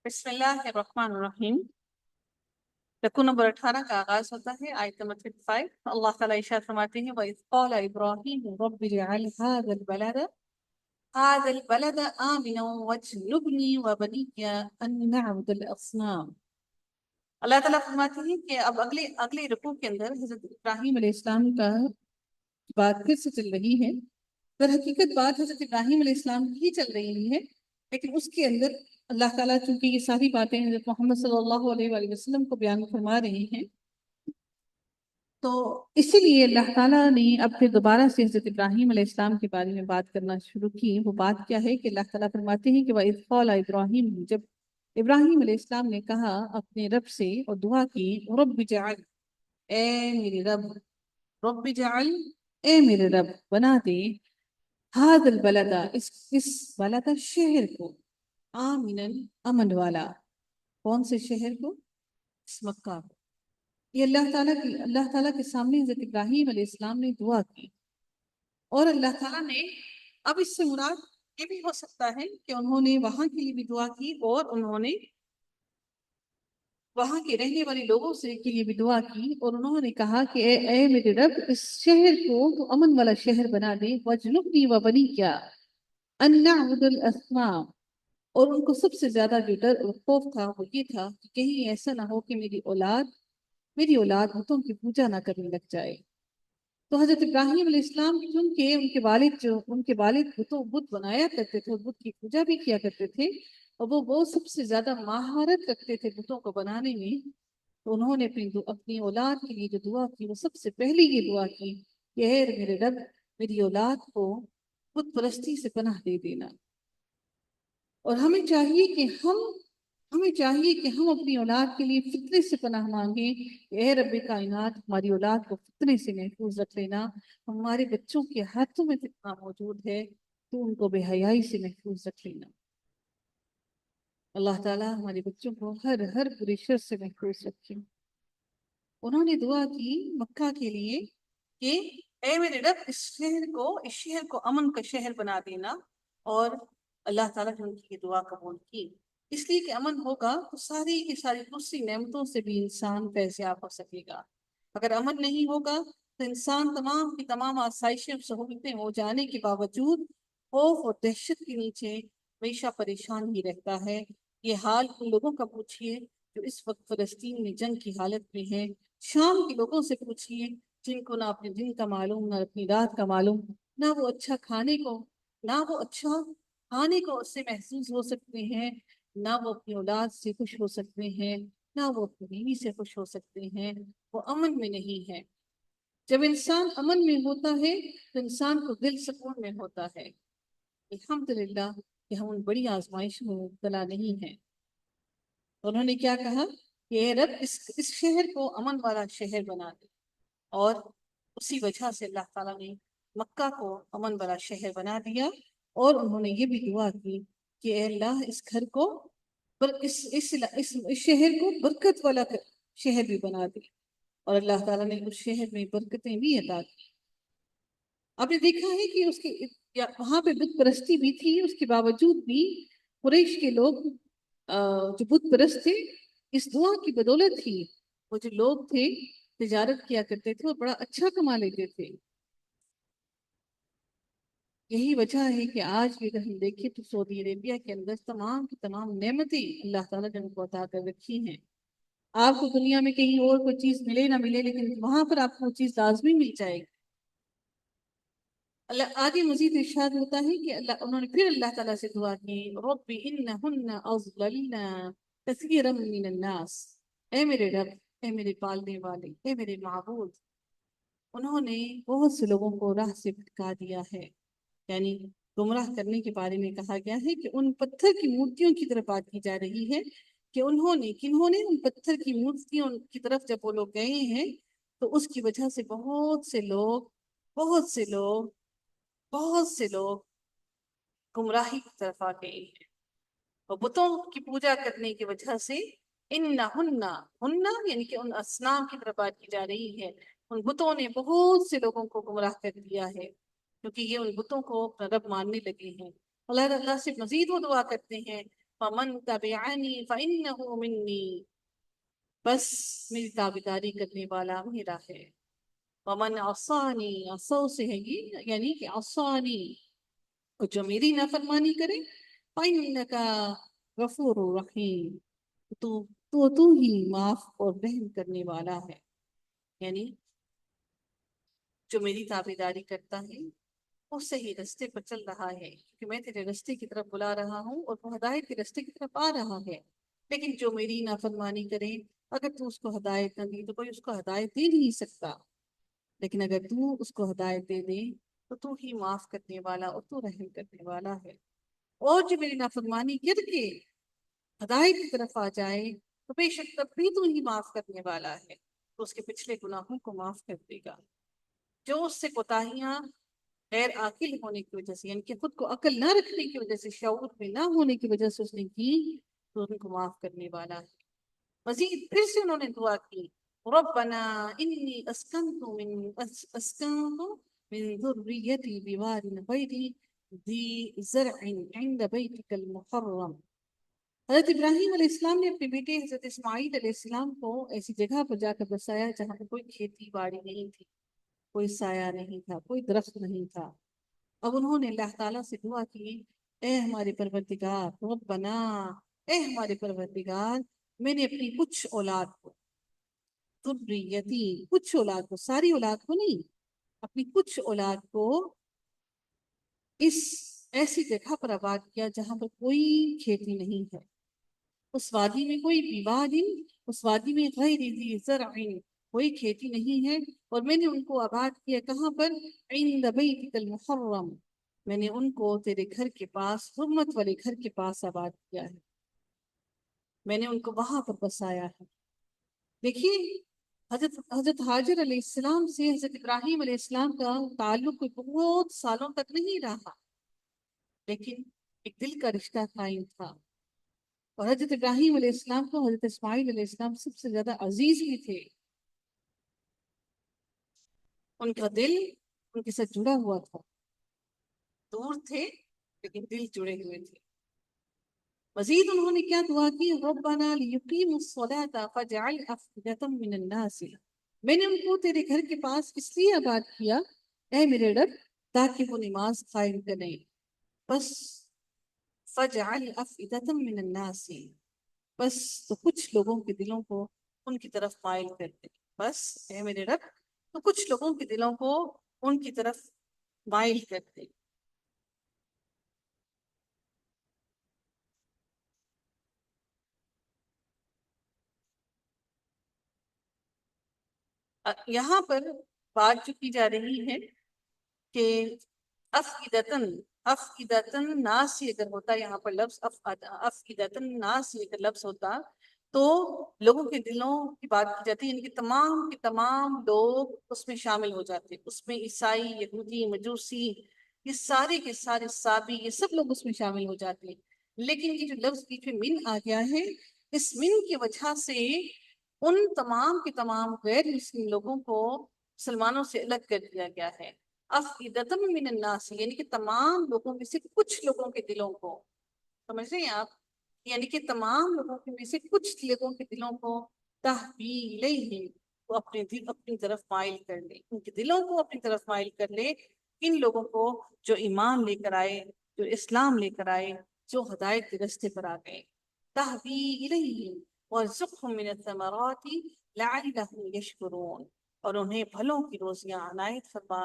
بسم اللہ الرحمن الرحیم۔ رکوع نمبر 18 کا آغاز ہوتا ہے آیت نمبر 55۔ اللہ تعالیٰ ارشاد فرماتے ہیں وَإِذْ قَالَ إِبْرَاهِيمُ رَبِّ اجْعَلْ هَذَا الْبَلَدَ آمِنًا وَاجْنُبْنِي وَبَنِيَّ أَن نَّعْبُدَ الْأَصْنَامَ۔ اللہ تعالیٰ فرماتے ہیں کہ اب اگلے رکوع کے اندر حضرت ابراہیم علیہ السلام کا بات پھر سے چل رہی ہے۔ در حقیقت بات حضرت ابراہیم علیہ السلام کی ہی چل رہی ہے، لیکن اس کے اندر اللہ تعالیٰ چونکہ یہ ساری باتیں حضرت محمد صلی اللہ علیہ وآلہ وسلم کو بیان فرما رہے ہیں، تو اسی لیے اللہ تعالیٰ نے اب پھر دوبارہ سے حضرت ابراہیم علیہ السلام کے بارے میں بات کرنا شروع کی۔ وہ بات کیا ہے کہ اللہ تعالیٰ فرماتے ہیں کہ وَإِذْ قَالَ إِبْرَاهِيمُ، جب ابراہیم علیہ السلام نے کہا اپنے رب سے اور دعا کی، رب اجعل، اے میرے رب، رب اجعل، اے میرے رب بنا دے، هذا البلد، اس بلد شہر کو، آمناً امن والا، کون سے شہر کو؟ اس مکہ کو۔ یہ اللہ تعالیٰ کے سامنے حضرت ابراہیم علیہ السلام نے دعا کی، اور اللہ تعالیٰ نے اب اس سے مراد یہ بھی ہو سکتا ہے کہ انہوں نے وہاں کے لیے بھی دعا کی، اور انہوں نے وہاں کے رہنے والے لوگوں سے کے لیے بھی دعا کی، اور انہوں نے کہا کہ اے میرے رب، اس شہر کو تو امن والا شہر بنا دے، وَاجْنُبْنِي وَبَنِيَّ أَن نَّعْبُدَ الْأَصْنَامَ۔ اور ان کو سب سے زیادہ جو ڈر اور خوف تھا وہ یہ تھا کہ کہیں ایسا نہ ہو کہ میری اولاد بتوں کی پوجا نہ کرنے لگ جائے۔ تو حضرت ابراہیم علیہ السلام چونکہ ان کے والد بت بنایا کرتے تھے اور بت کی پوجا بھی کیا کرتے تھے، اور وہ سب سے زیادہ مہارت رکھتے تھے بتوں کو بنانے میں، تو انہوں نے اپنی اولاد کے لیے جو دعا کی وہ سب سے پہلے یہ دعا کی کہ اے میرے رب، میری اولاد کو بت پرستی سے پناہ دے دینا۔ اور ہمیں چاہیے کہ ہم اپنی اولاد کے لیے فتنے سے پناہ مانگیں کہ اے رب کائنات، ہماری اولاد کو فتنے سے محفوظ رکھ لینا۔ ہمارے بچوں کے ہاتھوں میں فتنہ موجود ہے تو ان کو بے حیائی سے محفوظ رکھ لینا۔ اللہ تعالیٰ ہمارے بچوں کو ہر بری شر سے محفوظ رکھے۔ انہوں نے دعا کی مکہ کے لیے کہ اے میرے رب، اس شہر کو امن کا شہر بنا دینا، اور اللہ تعالیٰ نے ان کی دعا قبول کی، اس لیے کہ امن ہوگا تو ساری کی ساری دوسری نعمتوں سے بھی انسان فیضیاب ہو سکے گا۔ اگر امن نہیں ہوگا تو انسان تمام کی تمام آسائشیں اور سہولتیں ہو جانے کے باوجود خوف اور دہشت کے نیچے ہمیشہ پریشان ہی رہتا ہے۔ یہ حال ان لوگوں کا پوچھیے جو اس وقت فلسطین میں جنگ کی حالت میں ہے، شام کے لوگوں سے پوچھیے جن کو نہ اپنے دن کا معلوم نہ اپنی رات کا معلوم، نہ وہ اچھا کھانے کو اس سے محسوس ہو سکتے ہیں، نہ وہ اپنی اولاد سے خوش ہو سکتے ہیں، نہ وہ اپنی بیوی سے خوش ہو سکتے ہیں۔ وہ امن میں نہیں ہے۔ جب انسان امن میں ہوتا ہے تو انسان کو دل سکون میں ہوتا ہے۔ الحمدللہ کہ ہم ان بڑی آزمائشوں میں مبتلا نہیں ہیں۔ انہوں نے کیا کہا کہ اے رب، اس شہر کو امن والا شہر بنا دے، اور اسی وجہ سے اللہ تعالیٰ نے مکہ کو امن والا شہر بنا دیا، اور انہوں نے یہ بھی دعا کی کہ اے اللہ، اس شہر کو برکت والا شہر بھی بنا دے، اور اللہ تعالیٰ نے اس شہر میں برکتیں بھی عطا کی۔ آپ نے دیکھا ہے کہ وہاں پہ بت پرستی بھی تھی، اس کے باوجود بھی قریش کے لوگ جو بت پرست تھے، اس دعا کی بدولت ہی وہ جو لوگ تھے تجارت کیا کرتے تھے اور بڑا اچھا کما لیتے تھے۔ یہی وجہ ہے کہ آج بھی اگر ہم دیکھیں تو سعودی عربیہ کے اندر تمام کی تمام نعمتیں اللہ تعالیٰ نے ان کو عطا کر رکھی ہیں۔ آپ کو دنیا میں کہیں اور کوئی چیز ملے نہ ملے، لیکن وہاں پر آپ کو وہ چیز لازمی مل جائے گی۔ اللہ آگے مزید ارشاد ہوتا ہے کہ انہوں نے پھر اللہ تعالیٰ سے دعا کی، رب انہن اضللن کثیرا من الناس، اے میرے رب، اے میرے پالنے والے، اے میرے معبود، انہوں نے بہت سے لوگوں کو راہ سے بھٹکا دیا ہے۔ یعنی گمراہ کرنے کے بارے میں کہا گیا ہے کہ ان پتھر کی مورتیوں کی طرف بات کی جا رہی ہے کہ کنہوں نے ان پتھر کی مورتیوں کی طرف جب وہ لوگ گئے ہیں تو اس کی وجہ سے بہت سے لوگ گمراہی کی طرف آ گئے ہیں، اور بتوں کی پوجا کرنے کی وجہ سے ہن یعنی کہ ان اصنام کی طرف بات کی جا رہی ہے، ان بتوں نے بہت سے لوگوں کو گمراہ کر دیا ہے، کیونکہ یہ ان بتوں کو اپنا رب ماننے لگے ہیں۔ اللہ سے مزید وہ دعا کرتے ہیں فمن تبعنی فإنہ منی، بس میری تابعداری کرنے والا میرا ہے۔ ومن عصانی، عصو سے ہے یہ، یعنی کہ عصانی، جو میری نافرمانی کرے، فإنک غفور رحیم، تو تو ہی معاف اور رحم کرنے والا ہے۔ یعنی جو میری تابعداری کرتا ہے وہ صحیح رستے پر چل رہا ہے، کیونکہ میں تیرے رستے کی طرف بلا رہا ہوں اور وہ ہدایت کے رستے کی طرف آ رہا ہے۔ لیکن جو میری نافرمانی کرے، اگر تو اس کو ہدایت نہ دی تو کوئی اس کو ہدایت دے نہیں سکتا، لیکن اگر تو اس کو ہدایت دے دے تو ہی معاف کرنے والا اور تو رحم کرنے والا ہے۔ اور جو میری نافرمانی کر کے ہدایت کی طرف آ جائے تو بے شک تب بھی تو ہی معاف کرنے والا ہے، تو اس کے پچھلے گناہوں کو معاف کر دے گا۔ جو اس سے کوتاہیاں غیر عاقل ہونے کی وجہ سے، یعنی کہ خود کو عقل نہ رکھنے کی وجہ سے، شعور میں نہ ہونے کی وجہ سے اس نے کی، تو ان کو معاف کرنے والا ہے۔ مزید پھر سے انہوں نے دعا کی، ربنا انی اسکنت من ذریتی بواد غیر ذی زرع عند بیتک المحرم۔ حضرت ابراہیم علیہ السلام نے اپنے بیٹے حضرت اسماعیل علیہ السلام کو ایسی جگہ پر جا کر بسایا جہاں پر کوئی کھیتی باڑی نہیں تھی، کوئی سایہ نہیں تھا، کوئی درخت نہیں تھا۔ اب انہوں نے اللہ تعالیٰ سے دعا کی، اے ہمارے پروردگار، ربنا، اے ہمارے پروردگار، میں نے اپنی کچھ اولاد کو، ذریتی، کچھ اولاد کو، ساری اولاد کو نہیں، اپنی کچھ اولاد کو اس ایسی جگہ پر آباد کیا جہاں پر کوئی کھیتی نہیں ہے، اس وادی میں کوئی بیوادن، اس وادی میں غیر ذی زرع، کوئی کھیتی نہیں ہے، اور میں نے ان کو آباد کیا کہاں پر، عند بیتک المحرم، میں نے ان کو تیرے گھر کے پاس، حرمت والے گھر کے پاس آباد کیا ہے، میں نے ان کو وہاں پر بسایا ہے۔ دیکھیے حضرت حاجر علیہ السلام سے حضرت ابراہیم علیہ السلام کا تعلق کوئی بہت سالوں تک نہیں رہا، لیکن ایک دل کا رشتہ قائم تھا، اور حضرت ابراہیم علیہ السلام کو حضرت اسماعیل علیہ السلام سب سے زیادہ عزیز بھی تھے، ان کا دل ان کے ساتھ جڑا ہوا تھا، دور تھے لیکن دل جڑے ہوئے تھے۔ مزید انہوں نے کیا دعا کی، ربنا لیقیموا الصلاۃ فاجعل افئدۃ من الناس، میں نے ان کو تیرے گھر کے پاس اس لیے آباد کیا اے میرے رب تاکہ وہ نماز قائم کریں، بس فاجعل افئدۃ من الناس، بس تو کچھ لوگوں کے دلوں کو ان کی طرف مائل کر دے، بس اے میرے رب تو کچھ لوگوں کے دلوں کو ان کی طرف مائل کر دے۔ یہاں پر بات جو کی جا رہی ہے کہ افئدتن، افئدتن ناسی اگر ہوتا، یہاں پر لفظ افئدتن ناسی اگر لفظ ہوتا تو لوگوں کے دلوں کی بات کی جاتی، یعنی کہ تمام کے تمام لوگ اس میں شامل ہو جاتے، اس میں عیسائی، یہودی، مجوسی، یہ سارے کے سارے صابی، یہ سب لوگ اس میں شامل ہو جاتے ہیں۔ لیکن یہ جو لفظ بیچ میں من آ گیا ہے، اس من کی وجہ سے ان تمام کے تمام غیر مسلم لوگوں کو مسلمانوں سے الگ کر دیا گیا ہے۔ افئدۃ من الناس، یعنی کہ تمام لوگوں میں سے کچھ لوگوں کے دلوں کو، سمجھ رہے ہیں آپ، یعنی کہ تمام لوگوں کے میں سے کچھ لوگوں کے دلوں کو تحویلیہم، وہ اپنے دل اپنی طرف مائل کر لے، ان کے دلوں کو اپنی طرف مائل کر لے، ان لوگوں کو جو ایمان لے کر آئے، جو اسلام لے کر آئے، جو ہدایت کے رستے پر آ گئے، تحویلیہم وارزقہم من الثمرات لعلہم یشکرون، اور انہیں پھلوں کی روزیاں عنایت فرما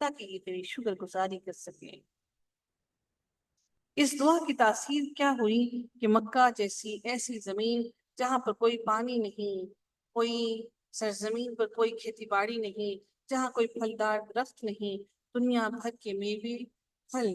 تاکہ یہ تیری شکر گزاری کر سکیں۔ اس دعا کی تاثیر کیا ہوئی کہ مکہ جیسی ایسی زمین جہاں پر کوئی پانی نہیں، کوئی سرزمین پر کوئی کھیتی باڑی نہیں، جہاں کوئی پھلدار درخت نہیں، دنیا بھر کے میوے پھل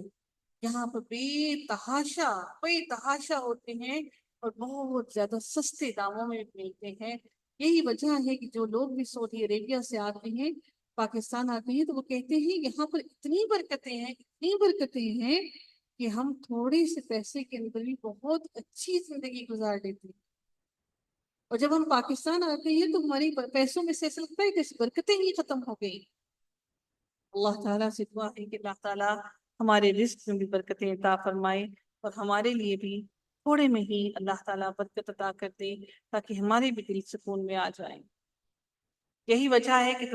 یہاں پر بے تحاشا ہوتے ہیں اور بہت زیادہ سستے داموں میں ملتے ہیں۔ یہی وجہ ہے کہ جو لوگ بھی سعودی عربیہ سے آتے ہیں، پاکستان آتے ہیں، تو وہ کہتے ہیں یہاں پر اتنی برکتیں ہیں، اتنی برکتیں ہیں کہ ہم تھوڑے سے پیسے کے اندر بھی بہت اچھی زندگی گزار لیتے ہیں، اور جب ہم پاکستان آتے ہیں تو ہماری پیسوں میں سے ایسا لگتا ہے کہ برکتیں ہی ختم ہو گئی۔ اللہ تعالیٰ سے دعا ہے کہ اللہ تعالیٰ ہمارے رزق میں بھی برکتیں عطا فرمائے اور ہمارے لیے بھی تھوڑے میں ہی اللہ تعالیٰ برکت عطا کر دے تاکہ ہمارے بھی دل سکون میں آ جائیں۔ یہی وجہ ہے کہ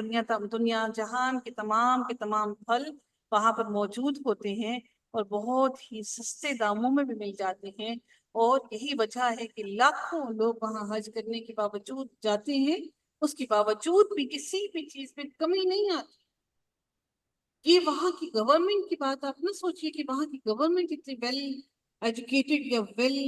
دنیا جہان کے تمام پھل وہاں پر موجود ہوتے ہیں اور بہت ہی سستے داموں میں بھی مل جاتے ہیں، اور یہی وجہ ہے کہ لاکھوں لوگ وہاں حج کرنے کے باوجود جاتے ہیں، اس کے باوجود بھی کسی بھی چیز میں کمی نہیں آتی۔ یہ وہاں کی گورنمنٹ کی بات آپ نہ سوچئے کہ وہاں کی گورنمنٹ اتنی ویل ایجوکیٹڈ یا ویل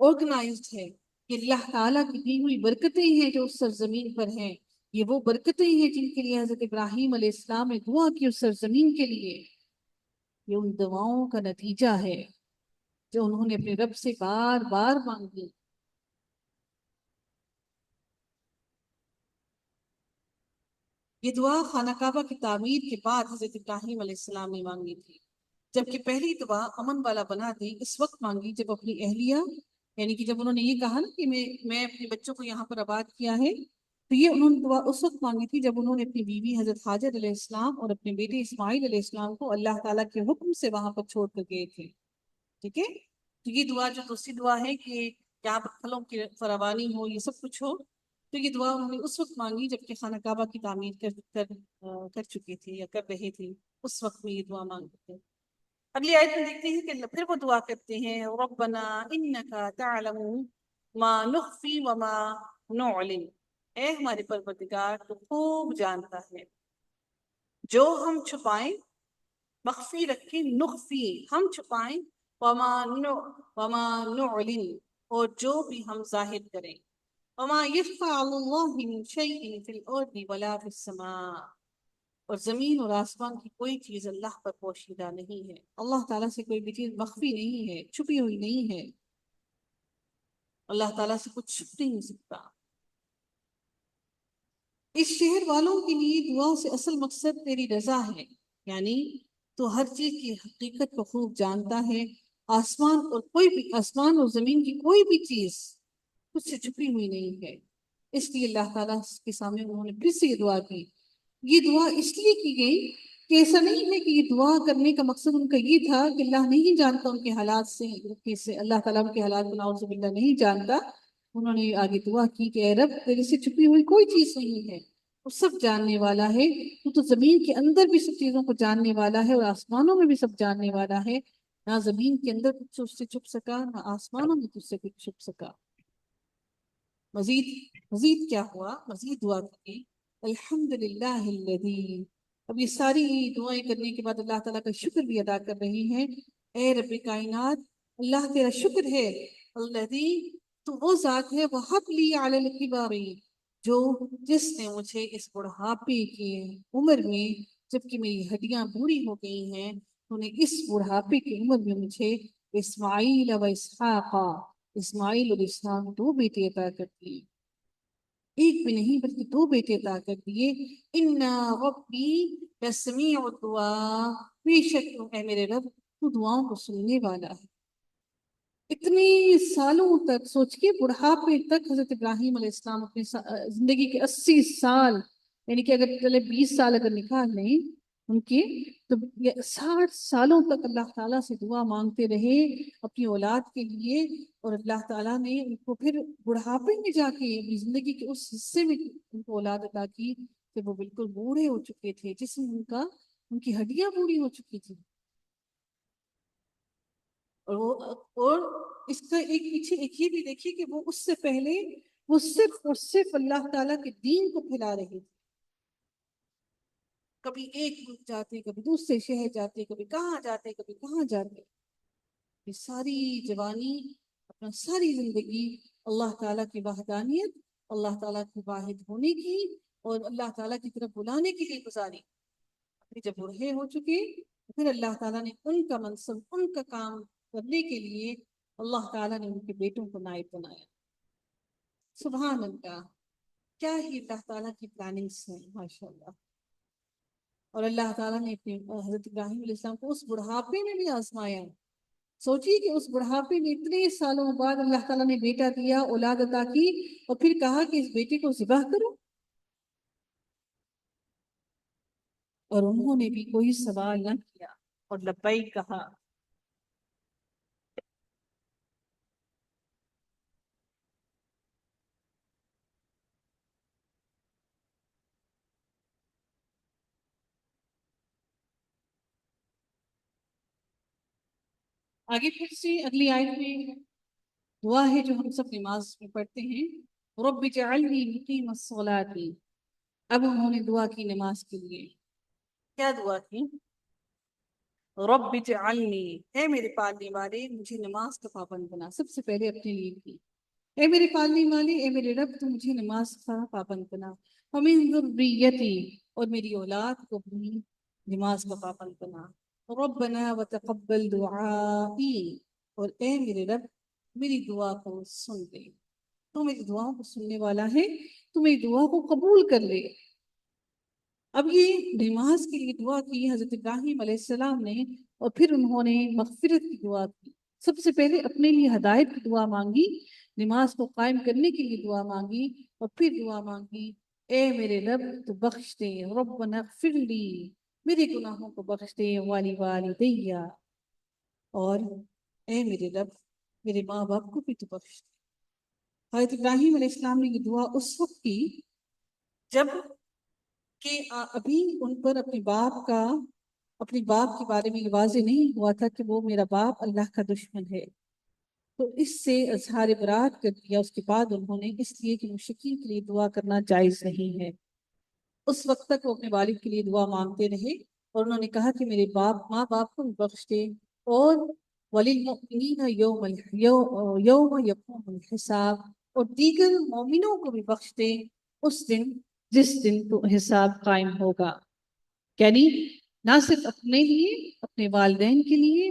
آرگنائزڈ ہے کہ اللہ تعالیٰ کی دی ہوئی برکتیں ہیں جو اس سرزمین پر ہیں، یہ وہ برکتیں ہیں جن کے لیے حضرت ابراہیم علیہ السلام نے دعا کی اس سرزمین کے لیے۔ یہ ان دعاؤں کا نتیجہ ہے جو انہوں نے اپنے رب سے بار بار مانگی۔ یہ دعا خانہ کعبہ کی تعمیر کے بعد حضرت ابراہیم علیہ السلام نے مانگی تھی، جبکہ پہلی دعا امن والا بنا دے اس وقت مانگی جب اپنی اہلیہ، یعنی کہ جب انہوں نے یہ کہا نا کہ میں اپنے بچوں کو یہاں پر آباد کیا ہے، تو یہ انہوں نے دعا اس وقت مانگی تھی جب انہوں نے اپنی بیوی حضرت ہاجر علیہ السلام اور اپنے بیٹے اسماعیل علیہ السلام کو اللہ تعالیٰ کے حکم سے وہاں پر چھوڑ کر گئے تھے۔ ٹھیک ہے، تو یہ دعا جو دوسری دعا ہے کہ یہاں پر پھلوں کی فراوانی ہو، یہ سب کچھ ہو، تو یہ دعا انہوں نے اس وقت مانگی جبکہ خانہ کعبہ کی تعمیر کر چکی تھی یا کر رہے تھے، اس وقت میں یہ دعا مانگتے تھے۔ اگلی آیت میں دیکھتے ہیں کہ پھر وہ دعا کرتے ہیں، ربنا انکا تعلم ما نخفی وما نعلن، اے ہمارے پروردگار تو خوب جانتا ہے جو ہم چھپائیں، مخفی رکھیں، نخفی ہم چھپائیں، وما نعلن اور جو بھی ہم ظاہر کریں، وما يخفى على الله من شيء في الارض ولا في السماء، اور زمین اور آسمان کی کوئی چیز اللہ پر پوشیدہ نہیں ہے، اللہ تعالیٰ سے کوئی بھی چیز مخفی نہیں ہے، چھپی ہوئی نہیں ہے، اللہ تعالیٰ سے کچھ چھپ نہیں سکتا۔ اس شہر والوں کے لیے دعا سے اصل مقصد تیری رضا ہے، یعنی تو ہر چیز کی حقیقت کو خوب جانتا ہے، آسمان اور زمین کی کوئی بھی چیز کچھ سے چھپی ہوئی نہیں ہے، اس لیے اللہ تعالیٰ کے سامنے انہوں نے پھر سے یہ دعا کی۔ یہ دعا اس لیے کی گئی کہ ایسا نہیں ہے کہ یہ دعا کرنے کا مقصد ان کا یہ تھا کہ اللہ نہیں جانتا ان کے حالات سے اللہ تعالیٰ ان کے حالات کو نعوذ باللہ نہیں جانتا۔ انہوں نے آگے دعا کی کہ اے رب تیرے سے چھپی ہوئی کوئی چیز نہیں ہے، وہ سب جاننے والا ہے، تو زمین کے اندر بھی سب چیزوں کو جاننے والا ہے اور آسمانوں میں بھی سب جاننے والا ہے، نہ زمین کے اندر کچھ اس سے چھپ سکا، نہ آسمانوں میں کچھ سے کچھ چھپ سکا۔ مزید کیا ہوا؟ مزید دعا کی، الحمدللہ الذی، اب یہ ساری دعائیں کرنے کے بعد اللہ تعالیٰ کا شکر بھی ادا کر رہی ہیں۔ اے رب کائنات، اللہ تیرا شکر ہے، الذی، تو وہ ذات ہے، وہب لی علی الکبر، جس نے مجھے اس بڑھاپے کی عمر میں، جبکہ میری ہڈیاں بوڑھی ہو گئی ہیں، تو نے اس بڑھاپے کی عمر میں مجھے اسماعیل و اسحاق، اسماعیل اور اسحاق دو بیٹے عطا کر دیے، ایک بھی نہیں بلکہ دو بیٹے عطا کر دیے۔ اِنَّا رَبِّي لَسَمِيعُ الدُّعَاء، بے شک اے میرے رب تو دعاؤں کو سننے والا ہے۔ اتنے سالوں تک سوچ کے، بڑھاپے تک حضرت ابراہیم علیہ السلام اپنی زندگی کے 80 سال، یعنی کہ اگر چلے 20 سال اگر نکال لیں ان کی، تو 60 سالوں تک اللہ تعالیٰ سے دعا مانگتے رہے اپنی اولاد کے لیے، اور اللہ تعالیٰ نے ان کو پھر بڑھاپے میں جا کے اپنی زندگی کے اس حصے میں ان کو اولاد عطا کی کہ وہ بالکل بوڑھے ہو چکے تھے، جسم ان کی ہڈیاں بوڑھی ہو چکی تھی، اور اس کا ایک پیچھے ایک یہ بھی دیکھیے کہ وہ اس سے پہلے وہ صرف اور صرف اللہ تعالیٰ کے دین کو پھیلا رہے تھے، کبھی ایک ملک جاتے، کبھی دوسرے شہر جاتے، کبھی کہاں جاتے، کبھی کہاں جاتے، یہ ساری جوانی، اپنا ساری زندگی اللہ تعالیٰ کی وحدانیت، اللہ تعالیٰ کی واحد ہونے کی اور اللہ تعالیٰ کی طرف بلانے کے لیے گزاری۔ پھر جب بوڑھے ہو چکے، پھر اللہ تعالیٰ نے ان کا منصب، ان کا کام کرنے کے لیے اللہ تعالیٰ نے ان کے بیٹوں کو نائب بنایا۔ سبحان اللہ، کیا ہی اللہ تعالیٰ کی پلاننگز ہیں، ماشاءاللہ۔ اور اللہ تعالیٰ نے اپنے حضرت ابراہیم علیہ السلام کو اس بڑھاپے میں بھی آزمایا۔ سوچیے کہ اس بڑھاپے میں اتنے سالوں بعد اللہ تعالیٰ نے بیٹا دیا، اولاد عطا کی، اور پھر کہا کہ اس بیٹے کو ذبح کرو، اور انہوں نے بھی کوئی سوال نہ کیا اور لبیک کہا۔ آگے پھر سے اگلی آیت میں دعا ہے جو ہم سب نماز میں پڑھتے ہیں، رب اجعلنی مقیم الصلاۃ۔ اب انہوں نے دعا کی نماز کے لیے، کیا دعا کی؟ رب اجعلنی، اے میرے پالنے والے مجھے نماز کا پابند بنا، سب سے پہلے اپنے لیے کی، اے میرے پالنے والے، اے میرے رب تو مجھے نماز کا پابند بنا، ومن ذریتی، اور میری اولاد کو بھی نماز کا پابند بنا، ربنا وتقبل دعائی، اور اے میرے رب میری دعا کو سن لے، تو میری دعاؤں کو سننے والا ہے، تو میری دعا کو قبول کر لے۔ اب یہ نماز کے لیے دعا کی حضرت ابراہیم علیہ السلام نے، اور پھر انہوں نے مغفرت کی دعا کی، سب سے پہلے اپنے لیے ہدایت کی دعا مانگی، نماز کو قائم کرنے کے لیے دعا مانگی، اور پھر دعا مانگی اے میرے رب تو بخش دے، ربنا اغفر لی، میرے گناہوں کو بخش دے، والی والدیہ، اور اے میرے رب میرے ماں باپ کو بھی تو بخش دے۔ حضرت ابراہیم علیہ السلام نے یہ دعا اس وقت کی جب کہ ابھی ان پر اپنے باپ کے بارے میں یہ واضح نہیں ہوا تھا کہ وہ میرا باپ اللہ کا دشمن ہے، تو اس سے اظہار برات کر دیا۔ اس کے بعد انہوں نے اس لیے کہ مشرکین کے لیے دعا کرنا جائز نہیں ہے، اس وقت تک وہ اپنے والد کے لیے دعا مانگتے رہے، اور انہوں نے کہا کہ میرے ماں باپ کو بھی بخش دے، اور وَلِلْمُؤْمِنِينَ یوم یقوم الحساب، اور دیگر مومنوں کو بھی بخش دے اس دن جس دن تو حساب قائم ہوگا، یعنی نہ صرف اپنے لیے، اپنے والدین کے لیے،